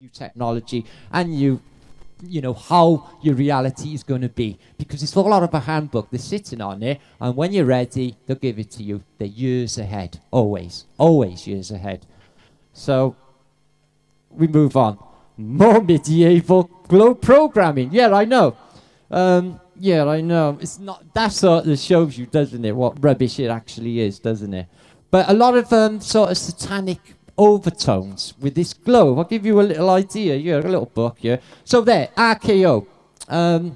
new technology and you know, how your reality is going to be, because it's all out of a handbook. They're sitting on it, and when you're ready, they'll give it to you. They're years ahead, always years ahead. So we move on. More medieval globe programming. Yeah, I know. Yeah, I know. It's not. That sort of shows you, doesn't it, what rubbish it actually is, doesn't it? But a lot of sort of satanic overtones with this globe. I'll give you a little idea. Yeah, a little book. Yeah. So there, RKO, the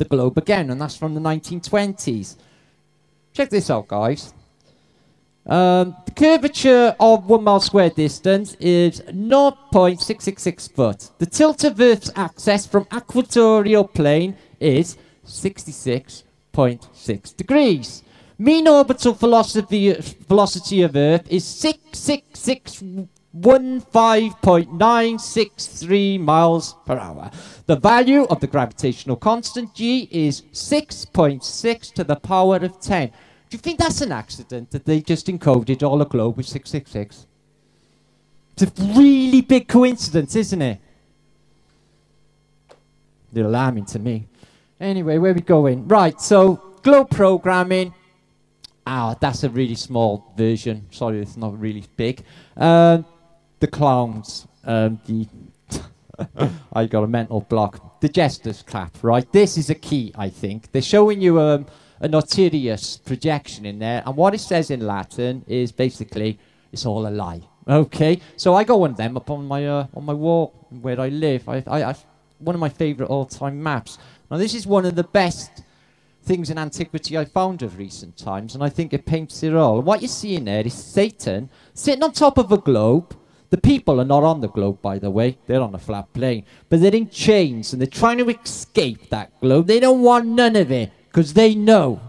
globe again, and that's from the 1920s. Check this out, guys. The curvature of 1 mile square distance is 0.666 foot. The tilt of Earth's axis from equatorial plane is 66.6 degrees. Mean orbital velocity of Earth is 66615.963 miles per hour. The value of the gravitational constant G is 6.6 to the power of 10. Do you think that's an accident that they just encoded all the globe with 666? It's a really big coincidence, isn't it? They're alarming to me. Anyway, where are we going? Right, so globe programming. That's a really small version. Sorry, it's not really big. The clowns. I got a mental block. The jester's clap, right? This is a key, I think. They're showing you an Arturius projection in there, and what it says in Latin is basically, it's all a lie. Okay, so I got one of them up on my wall where I live. I one of my favourite all-time maps. Now, this is one of the best things in antiquity I found of recent times, and I think it paints it all. And what you're seeing there is Satan sitting on top of a globe. The people are not on the globe, by the way. They're on a flat plane. But they're in chains, and they're trying to escape that globe. They don't want none of it, because they know.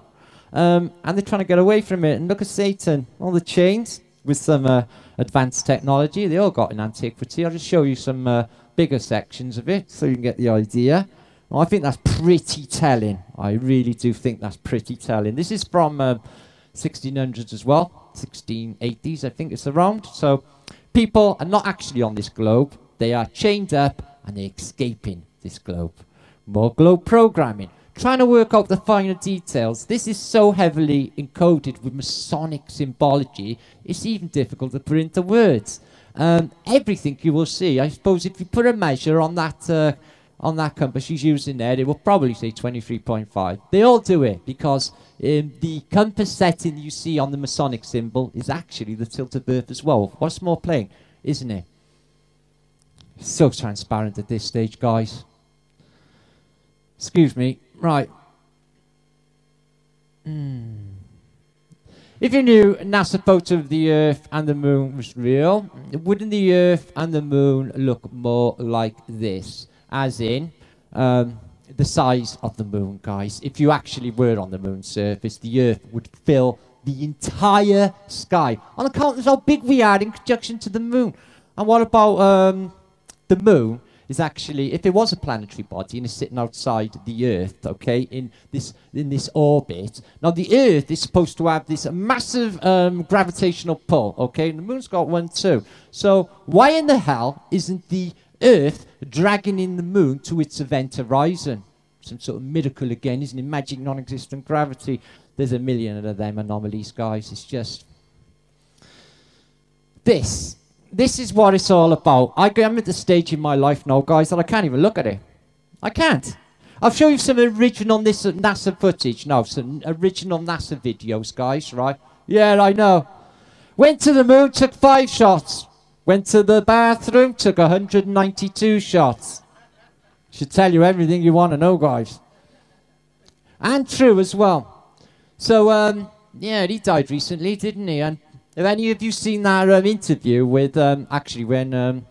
And they're trying to get away from it. And look at Satan, all the chains with some advanced technology. They all got in antiquity. I'll just show you some bigger sections of it, so you can get the idea. Well, I think that's pretty telling. I really do think that's pretty telling. This is from 1600s as well, 1680s, I think it's around. So people are not actually on this globe. They are chained up and they're escaping this globe. More globe programming. Trying to work out the finer details. This is so heavily encoded with Masonic symbology, it's even difficult to put into words. Everything you will see, I suppose if you put a measure on that compass she's using there, they will probably say 23.5. They all do it because the compass setting you see on the Masonic symbol is actually the tilt of Earth as well. What a small plane, isn't it? So transparent at this stage, guys. Excuse me. Right. If you knew NASA photo of the Earth and the Moon was real, wouldn't the Earth and the Moon look more like this? As in, the size of the moon, guys. If you actually were on the moon's surface, the Earth would fill the entire sky. On account of how big we are in conjunction to the moon. And what about the moon is actually, if it was a planetary body and it's sitting outside the Earth, okay, in this orbit. Now, the Earth is supposed to have this massive gravitational pull, okay? And the moon's got one too. So why in the hell isn't the Earth dragging in the moon to its event horizon? Some sort of miracle again, isn't it? Magic non-existent gravity. There's a million of them anomalies, guys. It's just... This is what it's all about. I'm at the stage in my life now, guys, that I can't even look at it. I can't. I'll show you some original NASA footage. No, some original NASA videos, guys, right? Yeah, I know. Went to the moon, took 5 shots. Went to the bathroom, took 192 shots. Should tell you everything you want to know, guys. And true as well. So, yeah, he died recently, didn't he? And have any of you seen that interview with, actually, when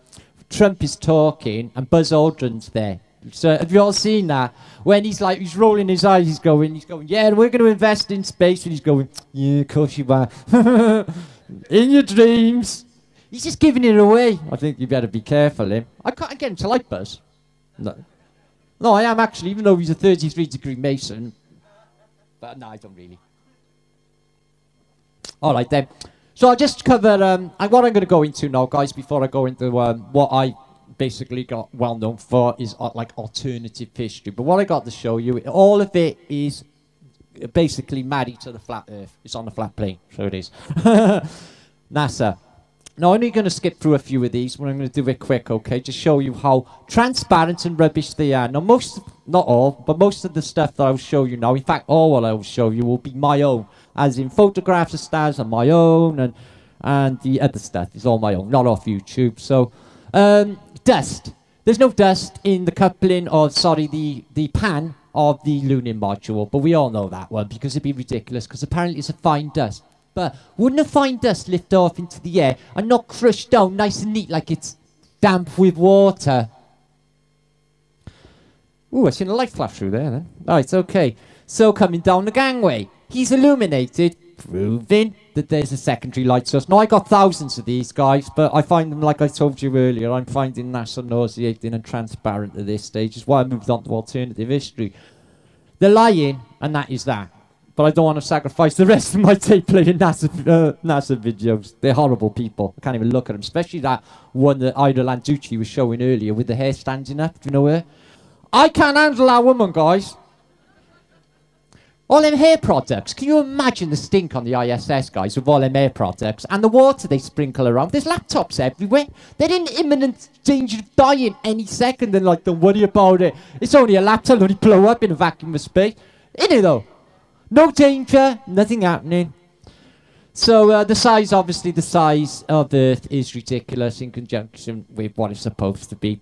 Trump is talking and Buzz Aldrin's there? So, have you all seen that? When he's rolling his eyes, he's going, yeah, we're going to invest in space. And he's going, yeah, of course you are. In your dreams. He's just giving it away. I think you better be careful, him. I can't get him to like Buzz. No, I am actually, even though he's a 33-degree Mason. But no, I don't really. All right, then. So I'll just cover what I'm going to go into now, guys, before I go into what I basically got well known for is like alternative history. But what I got to show you, all of it is basically married to the flat Earth. It's on the flat plane, so it is. NASA. Now, I'm only going to skip through a few of these, but I'm going to do it quick, okay, to show you how transparent and rubbish they are. Now, not all, but most of the stuff that I'll show you now, in fact, all what I will show you will be my own, as in photographs of stars are my own, and the other stuff is all my own, not off YouTube. So, dust. There's no dust in the coupling, or sorry, the pan of the lunar module, but we all know that one, because it'd be ridiculous, because apparently it's a fine dust. But wouldn't a fine dust lift off into the air and not crush down nice and neat like it's damp with water? Ooh, I seen a light flash through there then. Right, okay. So coming down the gangway, he's illuminated, proving that there's a secondary light source. Now, I got thousands of these guys, but I find them, like I told you earlier, I'm finding NASA nauseating and transparent at this stage. Is why I moved on to alternative history. They're lying, and that is that. But I don't want to sacrifice the rest of my tape playing NASA videos. They're horrible people. I can't even look at them. Especially that one that Ida Landucci was showing earlier with the hair standing up. Do you know her? I can't handle that woman, guys. All them hair products. Can you imagine the stink on the ISS, guys, with all them hair products? And the water they sprinkle around. There's laptops everywhere. They're in imminent danger of dying any second. And, like, don't worry about it. It's only a laptop. It'll only blow up in a vacuum of space. Isn't it, though? No danger, nothing happening. So the size, obviously the size of Earth is ridiculous in conjunction with what it's supposed to be.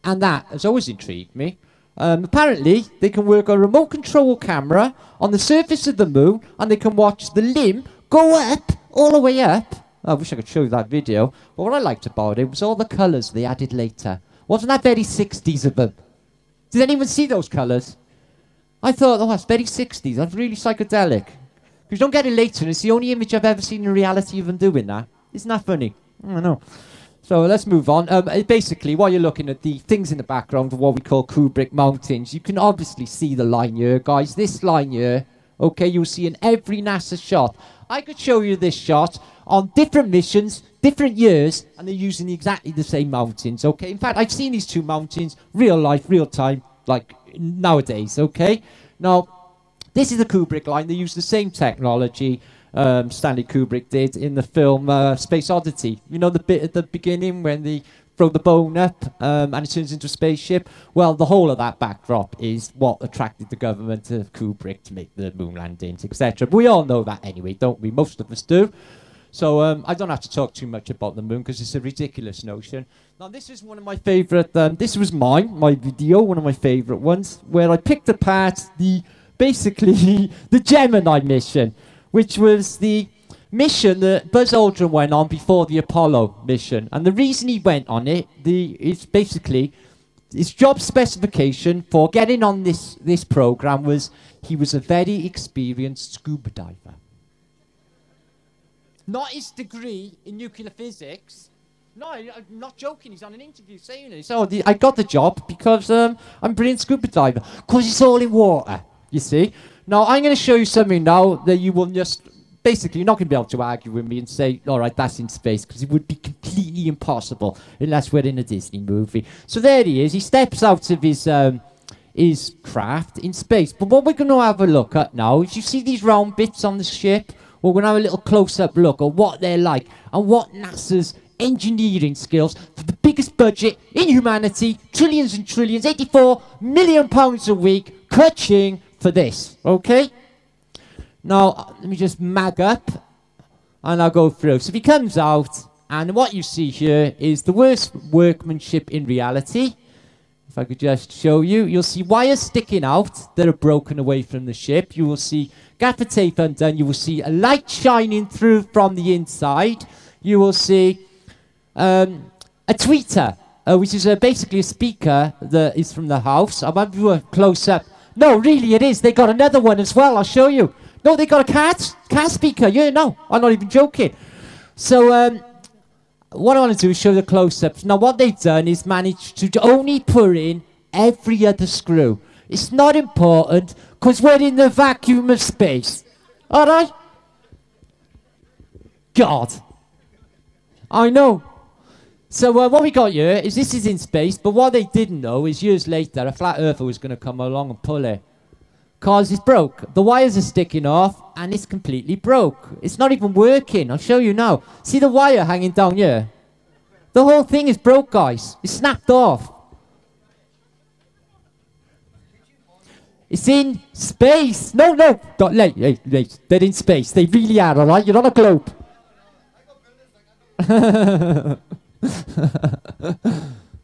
And that has always intrigued me. Apparently, they can work a remote control camera on the surface of the moon, and they can watch the limb go up, all the way up. I wish I could show you that video. But what I liked about it was all the colours they added later. Wasn't that very 60s of them? Did anyone see those colours? I thought, oh, that's very 60s. That's really psychedelic. Because you don't get it later, and it's the only image I've ever seen in reality of them doing that. Isn't that funny? I don't know. So let's move on. Basically, while you're looking at the things in the background of what we call Kubrick Mountains, you can obviously see the line here, guys. This line here, okay, you'll see in every NASA shot. I could show you this shot on different missions, different years, and they're using exactly the same mountains, okay? In fact, I've seen these two mountains, real life, real time, like nowadays, okay? Now, this is the Kubrick line. They use the same technology Stanley Kubrick did in the film Space Oddity. You know the bit at the beginning when they throw the bone up and it turns into a spaceship? Well, the whole of that backdrop is what attracted the government of Kubrick to make the moon landings, etc. But we all know that anyway, don't we? Most of us do. So I don't have to talk too much about the moon because it's a ridiculous notion. Now, this is one of my favourite, this was my video, one of my favourite ones, where I picked apart basically the Gemini mission, which was the mission that Buzz Aldrin went on before the Apollo mission. And the reason he went on it is basically his job specification for getting on this program was he was a very experienced scuba diver. Not his degree in nuclear physics. No, I'm not joking. He's on an interview saying it. So I got the job because I'm a brilliant scuba diver. Because it's all in water, you see. Now, I'm going to show you something now that you will just... Basically, you're not going to be able to argue with me and say, all right, that's in space, because it would be completely impossible unless we're in a Disney movie. So there he is. He steps out of his craft in space. But what we're going to have a look at now is you see these round bits on the ship? We're going to have a little close-up look at what they're like and what NASA's engineering skills for the biggest budget in humanity, trillions and trillions, £84 million a week, catching for this, okay? Now, let me just mag up, and I'll go through. So if he comes out, and what you see here is the worst workmanship in reality. If I could just show you, you'll see wires sticking out that are broken away from the ship. You will see gaffer tape undone. You will see a light shining through from the inside. You will see a tweeter, which is basically a speaker that is from the house. I'll have you a close-up. No, really, it is. They got another one as well. I'll show you. No, they got a cat speaker. Yeah, no, I'm not even joking. So what I want to do is show the close-ups. Now, what they've done is managed to only put in every other screw. It's not important because we're in the vacuum of space. All right? God. I know. So what we got here is this is in space, but what they didn't know is years later a flat earther was going to come along and pull it. Because it's broke. The wires are sticking off and it's completely broke. It's not even working. I'll show you now. See the wire hanging down here? The whole thing is broke, guys. It's snapped off. It's in space. No, no. Wait. They're in space. They really are, all right? You're on a globe.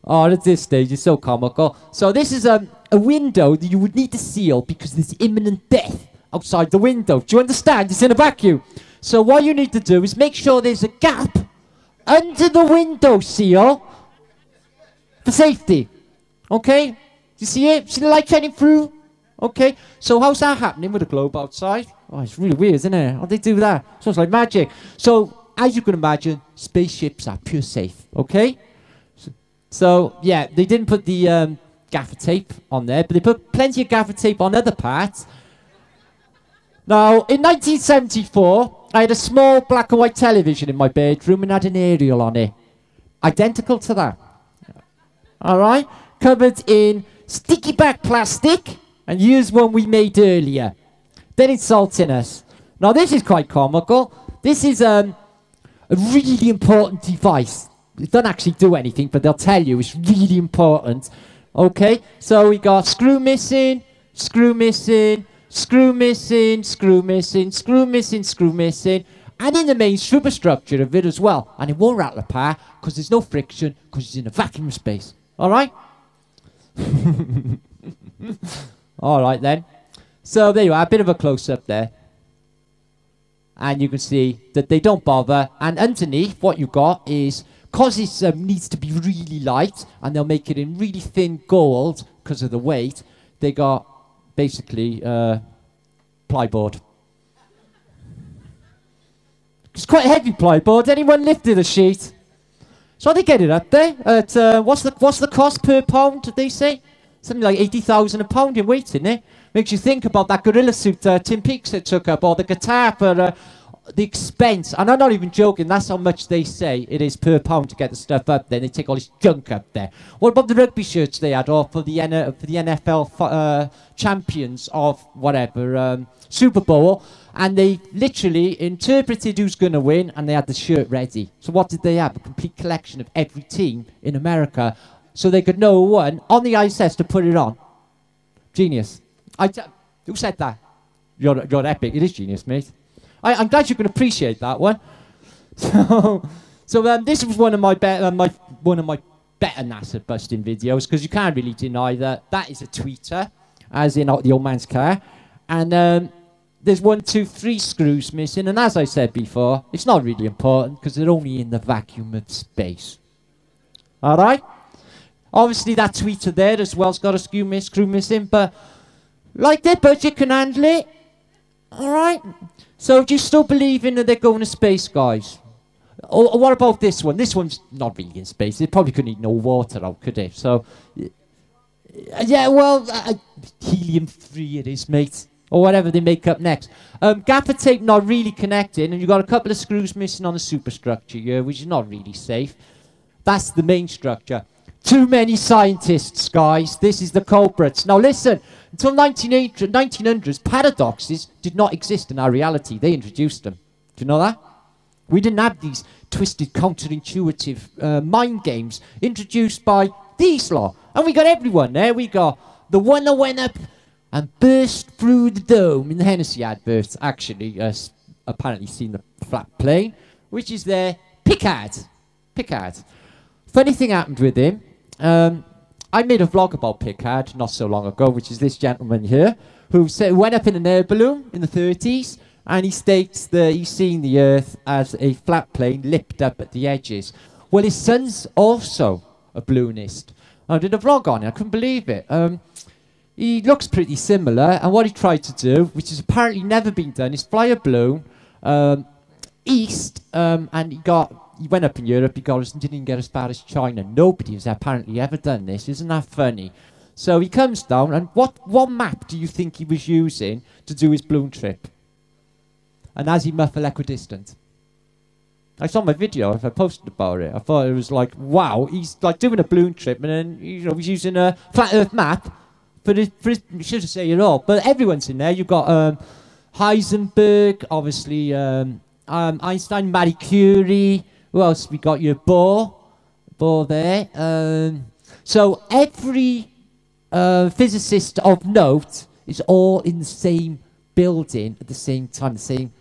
Oh, at this stage, it's so comical. So this is a window that you would need to seal because there's imminent death outside the window. Do you understand? It's in a vacuum. So what you need to do is make sure there's a gap under the window seal for safety. Okay? Do you see it? See the light shining through? Okay? So how's that happening with the globe outside? Oh, it's really weird, isn't it? How do they do that? Sounds like magic. So, as you can imagine, spaceships are pure safe. Okay? So, yeah, they didn't put the gaffer tape on there, but they put plenty of gaffer tape on other parts. Now, in 1974, I had a small black and white television in my bedroom and had an aerial on it. Identical to that. Alright? Covered in sticky back plastic, and here's one we made earlier. They're insulting us. Now, this is quite comical. This is a really important device. It doesn't actually do anything, but they'll tell you it's really important. Okay, so we got screw missing, screw missing, screw missing, screw missing, screw missing, screw missing, and in the main superstructure of it as well. And it won't rattle apart because there's no friction because it's in a vacuum of space. All right? All right then. So there you are, a bit of a close-up there. And you can see that they don't bother. And underneath, what you've got is, because it needs to be really light, and they'll make it in really thin gold because of the weight, they got basically plyboard. It's quite a heavy plyboard. Anyone lifted a sheet? So they get it up there. At, what's the cost per pound, did they say? Something like 80,000 a pound in weight, isn't it? Makes you think about that gorilla suit Tim Peaks took up, or the guitar for the expense. And I'm not even joking, that's how much they say it is per pound to get the stuff up there. They take all this junk up there. What about the rugby shirts they had, or for the NFL champions of whatever, Super Bowl? And they literally interpreted who's going to win, and they had the shirt ready. So what did they have? A complete collection of every team in America, so they could know who won on the ISS to put it on. Genius. Who said that? You're epic. It is genius, mate. I'm glad you can appreciate that one. So this was one of my better NASA busting videos, because you can't really deny that that is a tweeter, as in the old man's car, and there's 1, 2, 3 screws missing, and as I said before, it's not really important because they're only in the vacuum of space. All right. Obviously, that tweeter there as well's got a screw missing, but like their budget can handle it. All right. So do you still believe in that they're going to space, guys? Or what about this one? This one's not really in space. It probably couldn't eat no water out, could it? So, yeah, well, helium-3 it is, mate. Or whatever they make up next. Gaffer tape not really connecting, and you've got a couple of screws missing on the superstructure here, which is not really safe. That's the main structure. Too many scientists, guys. This is the culprits. Now listen, until 1900s, paradoxes did not exist in our reality. They introduced them. Do you know that? We didn't have these twisted, counterintuitive mind games introduced by these lot. And we got everyone there. We got the one that went up and burst through the dome in the Hennessy adverts. Actually, apparently seen the flat plane, which is their Pickard. Pickard. Funny thing happened with him. I made a vlog about Pickard not so long ago, which is this gentleman here, who went up in an air balloon in the 30s, and he states that he's seen the Earth as a flat plane lipped up at the edges. Well, his son's also a balloonist. I did a vlog on it. I couldn't believe it. He looks pretty similar, and what he tried to do, which has apparently never been done, is fly a balloon east, and he went up in Europe, he didn't even get as far as China. Nobody has apparently ever done this. Isn't that funny? So he comes down, and what map do you think he was using to do his balloon trip? And as he muffled equidistant. I saw my video. I posted about it. I thought it was like, wow, he's like doing a balloon trip, and then he's using a flat Earth map for his should say it all. But everyone's in there. You've got Heisenberg, obviously, Einstein, Marie Curie. Who else? We got your Bohr there. So every physicist of note is all in the same building at the same time, the same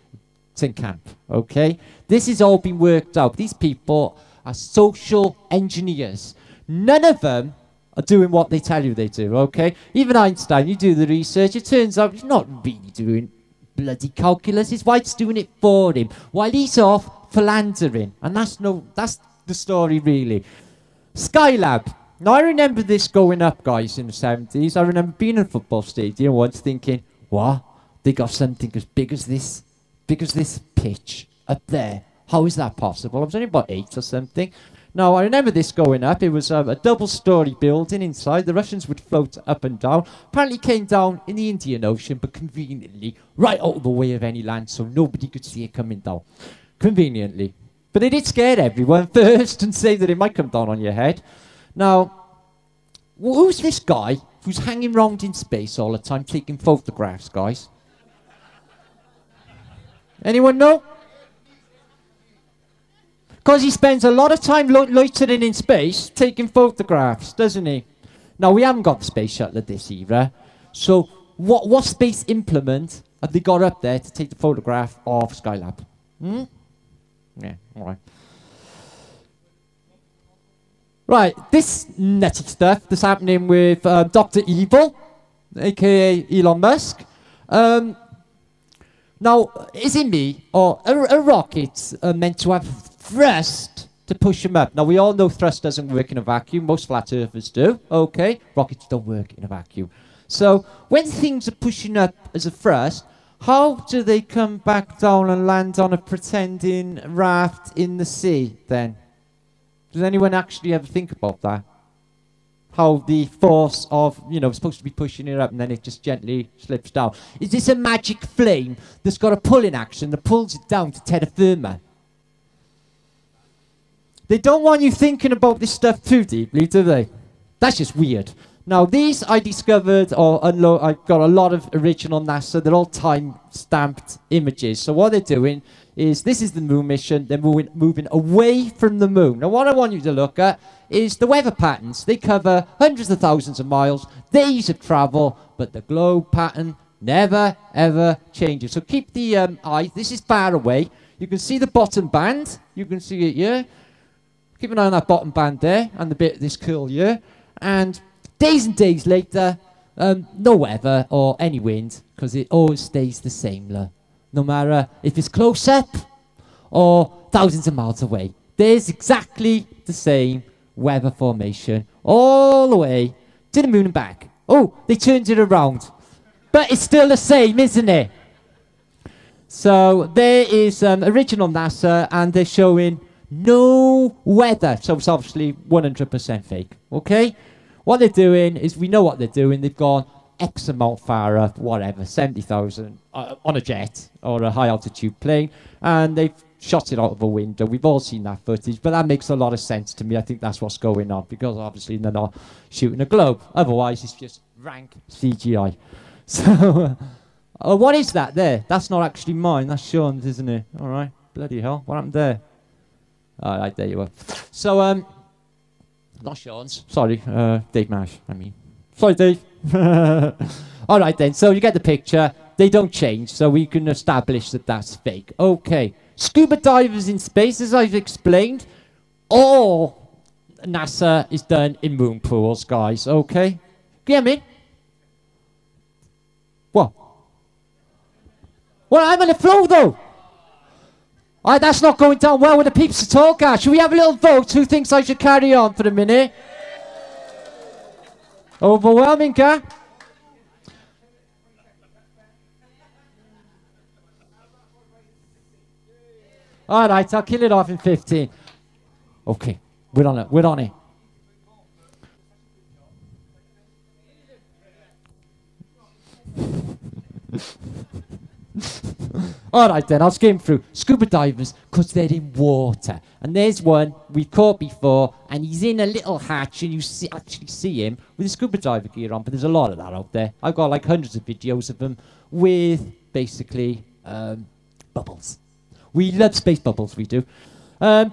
camp. Okay, this has all been worked out. These people are social engineers. None of them are doing what they tell you they do. Okay, even Einstein, you do the research, it turns out he's not really doing bloody calculus. His wife's doing it for him while he's off philandering, and that's the story really. Skylab. Now I remember this going up, guys, in the 70s. I remember being in a football stadium once thinking, what? They got something as big as this pitch up there. How is that possible? I was only about 8 or something. Now, I remember this going up. It was a double-story building inside. The Russians would float up and down. Apparently came down in the Indian Ocean, but conveniently right out of the way of any land, so nobody could see it coming down. Conveniently. But it did scare everyone first and say that it might come down on your head. Now, who's this guy who's hanging around in space all the time taking photographs, guys? Anyone know? Because he spends a lot of time loitering in space, taking photographs, doesn't he? Now, we haven't got the space shuttle at this era. So, what space implement have they got up there to take the photograph of Skylab? Hmm? Yeah, all right. Right, this nutty stuff that's happening with Dr. Evil, a.k.a. Elon Musk. Now, is it me, or are rockets meant to have thrust to push them up? Now, we all know thrust doesn't work in a vacuum. Most flat earthers do. Okay, rockets don't work in a vacuum. So, when things are pushing up as a thrust, how do they come back down and land on a pretending raft in the sea, then? Does anyone actually ever think about that? How the force of, supposed to be pushing it up and then it just gently slips down. Is this a magic flame that's got a pulling action that pulls it down to terra firma? They don't want you thinking about this stuff too deeply, do they? That's just weird. Now, these I discovered, I've got a lot of original NASA. They're all time-stamped images. So what they're doing is, this is the moon mission. They're moving away from the moon. Now, what I want you to look at is the weather patterns. They cover hundreds of thousands of miles, days of travel, but the globe pattern never, ever changes. So keep the eye. This is far away. You can see the bottom band. You can see it here. Keep an eye on that bottom band there and the bit of this curl here. And days and days later, no weather or any wind, because it always stays the same, no matter if it's close up or thousands of miles away. There's exactly the same weather formation all the way to the moon and back. Oh, they turned it around. But it's still the same, isn't it? So there is original NASA, and they're showing no weather. So it's obviously 100% fake, okay? What they're doing is, we know what they're doing. They've gone X amount far up, whatever, 70,000 on a jet or a high-altitude plane, and they've shot it out of a window. We've all seen that footage, but that makes a lot of sense to me. I think that's what's going on, because obviously they're not shooting a globe. Otherwise, it's just rank CGI. So, what is that there? That's not actually mine. That's Sean's, isn't it? All right. Bloody hell. What happened there? All right, there you are. So, not Sean's. Sorry, Dave Nash, I mean. Sorry, Dave. All right, then. So you get the picture. They don't change, so we can establish that that's fake. Okay. Scuba divers in space, as I've explained. All NASA is done in moon pools, guys. Okay? Get me? What? Well, I'm on the floor, though. That's not going down well with the peeps at all, guys. Should we have a little vote? Who thinks I should carry on for a minute? Overwhelming, guy. All right, I'll kill it off in 15. Okay, we're on it. We're on it. All right then, I'll skim through. Scuba divers, because they're in water. And there's one we caught before, and he's in a little hatch, and you actually see him with his scuba diver gear on, but there's a lot of that out there. I've got like hundreds of videos of them with basically bubbles. We love space bubbles, we do.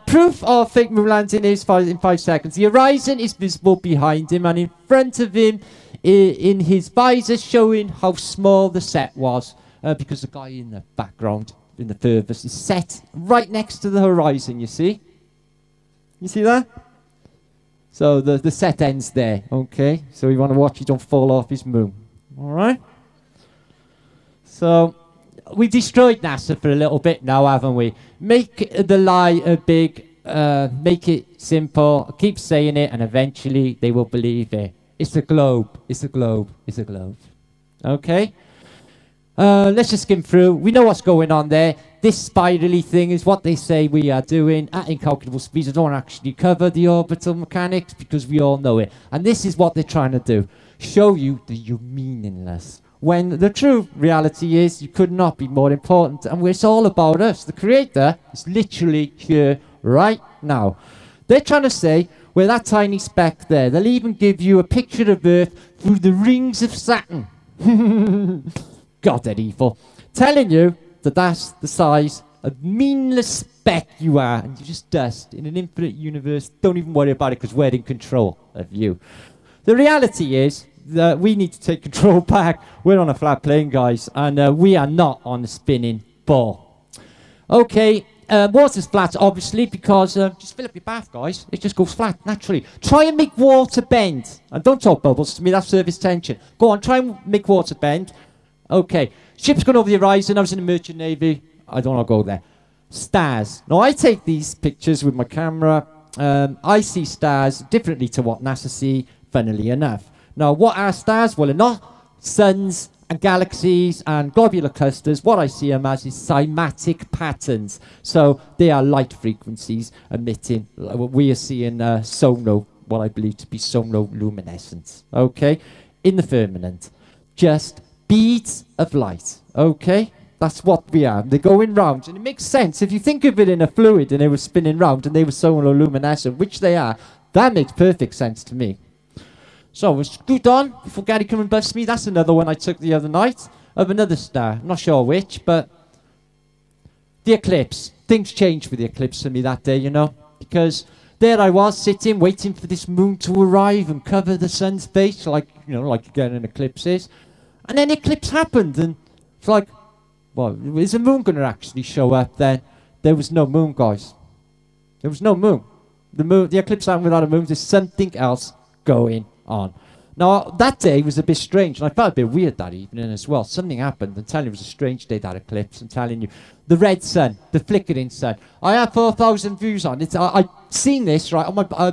Proof of fake moon landing is in 5 seconds. The horizon is visible behind him, and in front of him, in his visor, showing how small the set was. Because the guy in the background, in the furthest, is set right next to the horizon, you see? You see that? So the set ends there, okay? So you want to watch, you don't fall off his moon. All right? So we destroyed NASA for a little bit now, haven't we? Make the lie a big, make it simple, keep saying it, and eventually they will believe it. It's a globe, it's a globe, it's a globe. Okay? Let's just skim through. We know what's going on there. This spirally thing is what they say we are doing at incalculable speeds. I don't actually cover the orbital mechanics because we all know it. And this is what they're trying to do. Show you that you're meaningless. When the true reality is you could not be more important. And it's all about us. The creator is literally here right now. They're trying to say we're that tiny speck there. They'll even give you a picture of Earth through the rings of Saturn. God, they're evil. Telling you that that's the size of meaningless speck you are, and you're just dust in an infinite universe. Don't even worry about it, because we're in control of you. The reality is that we need to take control back. We're on a flat plane, guys, and we are not on a spinning ball. Okay, water's flat, obviously, because just fill up your bath, guys. It just goes flat, naturally. Try and make water bend. And don't talk bubbles to me, that's surface tension. Go on, try and make water bend. Okay, ships going over the horizon. I was in the Merchant Navy. I don't want to go there. Stars. Now, I take these pictures with my camera. I see stars differently to what NASA see, funnily enough. Now, what are stars? Well, they're not suns and galaxies and globular clusters. What I see them as is cymatic patterns. So they are light frequencies emitting. We are seeing what I believe to be sonoluminescence. Okay, in the firmament. Just beads of light, okay? That's what we are. They're going round, and it makes sense. If you think of it in a fluid and they were spinning round and they were sonoluminescent, which they are, that makes perfect sense to me. So we'll scoot on before Gary come and bust me. That's another one I took the other night of another star. I'm not sure which, but the eclipse. Things changed with the eclipse for me that day, you know, because there I was sitting, waiting for this moon to arrive and cover the sun's face, like, you know, like again an eclipse is. And then the eclipse happened, and it's like, well, is the moon going to actually show up then? There was no moon, guys. There was no moon. The eclipse happened without a moon. There's something else going on. Now, that day was a bit strange, and I felt a bit weird that evening as well. Something happened. I'm telling you, it was a strange day, that eclipse. I'm telling you. The red sun, the flickering sun. I had 4,000 views on it. I've seen this, right, on my...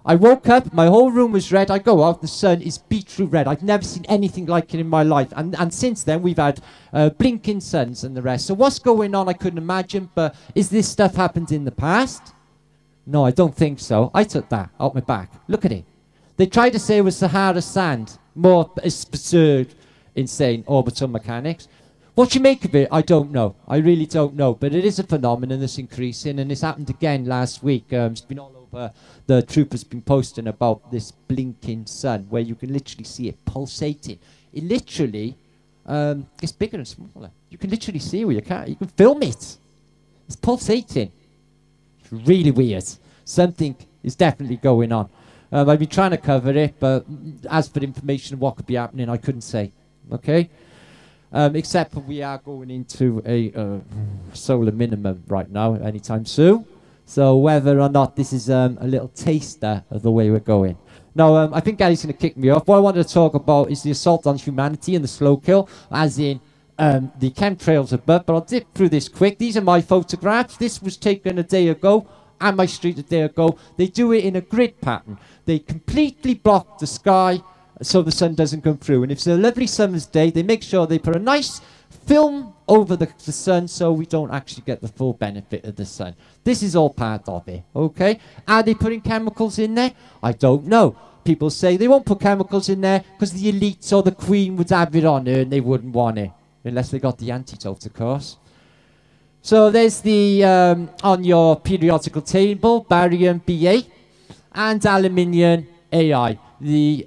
I woke up, my whole room was red. I go out, the sun is beetroot red. I've never seen anything like it in my life. And since then, we've had blinking suns and the rest. So what's going on, I couldn't imagine. But is this stuff happened in the past? No, I don't think so. I took that out my back. Look at it. They tried to say it was Sahara sand. More absurd, insane orbital mechanics. What you make of it, I don't know. I really don't know. But it is a phenomenon that's increasing. And this happened again last week. It's been all over. The troopers been posting about this blinking sun, where you can literally see it pulsating. It literally gets bigger and smaller. You can literally see it with your car. You can film it. It's pulsating. It's really weird. Something is definitely going on. I've been trying to cover it, but as for information of what could be happening, I couldn't say. Okay? Except for we are going into a solar minimum right now, anytime soon. So whether or not this is a little taster of the way we're going. Now, I think Gary's going to kick me off. What I wanted to talk about is the assault on humanity and the slow kill, as in the chemtrails above. But I'll dip through this quick. These are my photographs. This was taken a day ago and my street a day ago. They do it in a grid pattern. They completely block the sky so the sun doesn't come through. And if it's a lovely summer's day, they make sure they put a nice film over the sun so we don't actually get the full benefit of the sun. This is all part of it, okay? Are they putting chemicals in there? I don't know. People say they won't put chemicals in there because the elites or the Queen would have it on her and they wouldn't want it. Unless they got the antidote, of course. So there's the, on your periodical table, barium Ba and aluminium Ai, the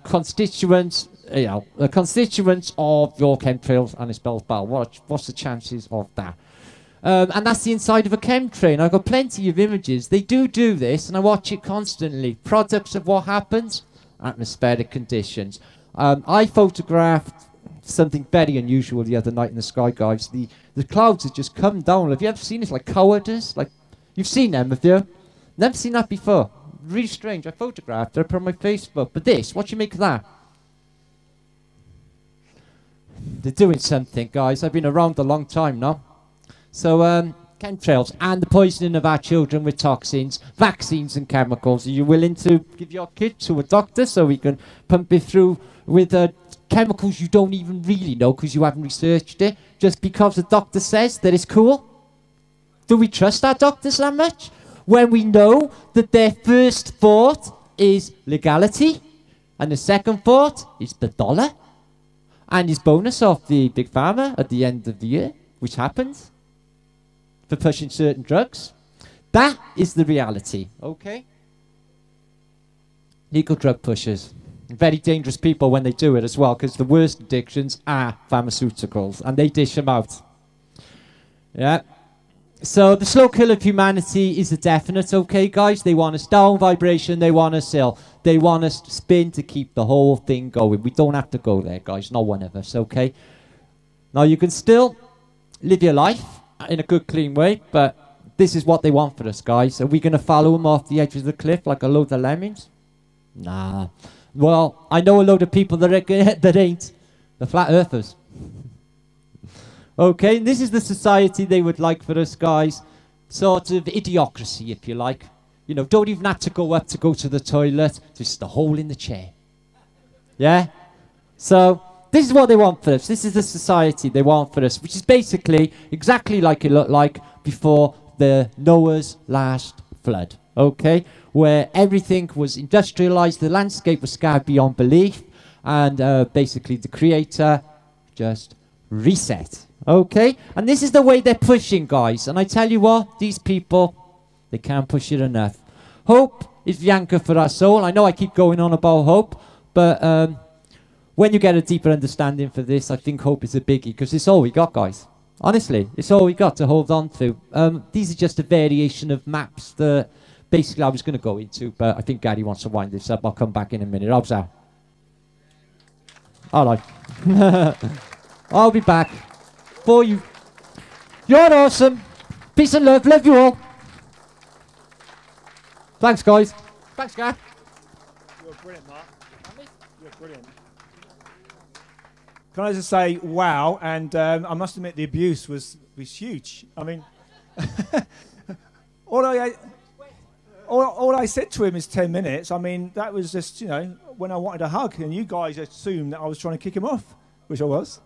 constituents, the constituents of your chemtrails, and it spells bile. What's the chances of that? And that's the inside of a chemtrail. I've got plenty of images. They do this, and I watch it constantly. Products of what happens, atmospheric conditions. I photographed something very unusual the other night in the sky, guys. The clouds had just come down. Have you ever seen it? Like cowardice? Like, you've seen them, have you? Never seen that before. Really strange. I photographed it. I put it on my Facebook. But this, what do you make of that? They're doing something, guys. I've been around a long time now. So, chemtrails and the poisoning of our children with toxins, vaccines and chemicals. Are you willing to give your kid to a doctor so we can pump it through with chemicals you don't even really know because you haven't researched it, just because the doctor says that it's cool? Do we trust our doctors that much? When we know that their first thought is legality, and the second thought is the dollar, and his bonus off the big pharma at the end of the year, which happens for pushing certain drugs. That is the reality, okay? Legal drug pushers. Very dangerous people when they do it as well, because the worst addictions are pharmaceuticals, and they dish them out. Yeah. So the slow kill of humanity is a definite, okay, guys? They want us down vibration, they want us ill. They want us to spin to keep the whole thing going. We don't have to go there, guys, not one of us, okay? Now, you can still live your life in a good, clean way, but this is what they want for us, guys. Are we going to follow them off the edge of the cliff like a load of lemmings? Nah. Well, I know a load of people that ain't. The flat earthers. Okay, and this is the society they would like for us, guys. Sort of idiocracy, if you like. You know, don't even have to go up to go to the toilet. Just a hole in the chair. Yeah? So, this is what they want for us. This is the society they want for us, which is basically exactly like it looked like before the Noah's last flood. Okay? Where everything was industrialized, the landscape was scarred beyond belief, and basically the creator just reset. Okay? And this is the way they're pushing, guys. And I tell you what, these people, they can't push it enough. Hope is the anchor for our soul. I know I keep going on about hope, but when you get a deeper understanding for this, I think hope is a biggie, because it's all we got, guys. Honestly, it's all we got to hold on to. These are just a variation of maps that basically I was going to go into, but I think Gary wants to wind this up. I'll come back in a minute. How's that? All right. I'll be back for you. You're awesome. Peace and love. Love you all. Thanks, guys. Thanks, Gary. You're brilliant, Mark. You're brilliant. Can I just say, wow, and I must admit the abuse was huge. I mean, all I said to him is 10 minutes. I mean, that was just, you know, when I wanted a hug, and you guys assumed that I was trying to kick him off, which I was.